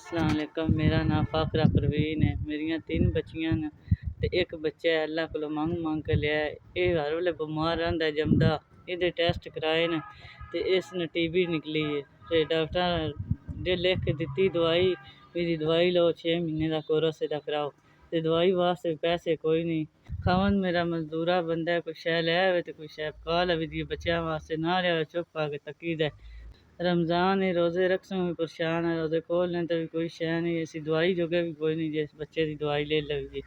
अस्सलाम वालेकुम। मेरा नाम फ़ाकरा परवीन है। मेरियां 3 बच्चियां न ते एक बच्चा है अल्लाह कोलों मंग के लिया है। ये हर वेले बमार रहिंदा जमदा। इहदे टेस्ट कराए न ते इसने टीबी निकली है ते डॉक्टर ने लिख के दित्ती दवाई। मेरी दवाई लो, 6 महीने दा कोर्स इहदा कराओ ते दवाई वास्ते पैसे कोई नहीं। खावन मेरा मजदूरा बंदा है, कोई शै लै आवे ते कोई शै पका लवे दी बच्चों वास्ते ना लिया चुप आके तकी दे। रमज़ान है, रोज़े रखसूं भी परेशान है, रोज़े खोलने ते भी कोई शै नहीं, ऐसी दवाई जोगे भी कोई नहीं जिस बच्चे दी दवाई ले लवी।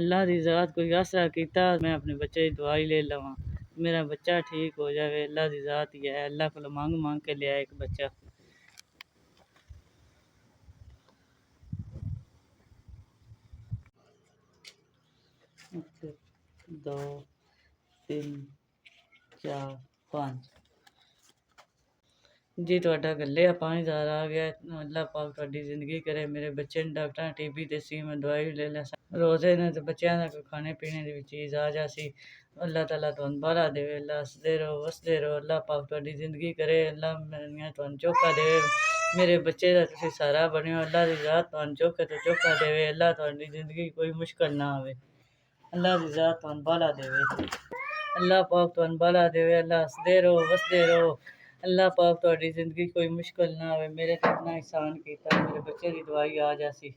अल्लाह दी ज़ात कोई आसरा कीता मैं अपने बच्चे दी दवाई ले लवां, मेरा बच्चा ठीक हो जावे। अल्लाह दी ज़ात ही है, अल्लाह कोलों मंग के लिया एक बच्चा। 1 2 3 4 5 जी तुहाडा गले 5000 आ गया। अल्लाह पाक तुहाडी ज़िंदगी करे। मेरे बच्चे ने डॉक्टर टीबी दसी, मैं दवाई ले लै रोज़े ने ते बच्चों दा कोई खाने पीने दी भी चीज़ आ जासी। अल्लाह ताला तुहानू बाला देवे। अल्लाह हसदे रहो वसदे रहो। अल्लाह पाक तुहाडी ज़िंदगी करे। अल्लाह तुहानू चोखा देवे। मेरे बच्चे दा तुसीं सहारा बनियो। अल्लाह दी ज़ात तुहानू चोखे तो चोखा देवे। अल्लाह तुहाडी ज़िंदगी कोई मुश्किल ना आवे। अल्लाह दी ज़ात तुहानू बाला देवे। अल्लाह पाक तुहानू बाला देवे। अल्लाह हसदे रहो वसदे रहो। अल्लाह पाक तुहाडी ज़िंदगी कोई मुश्किल ना आवे। मेरे ते इतना एहसान कीता मेरे बच्चे दी दवाई आ जासी।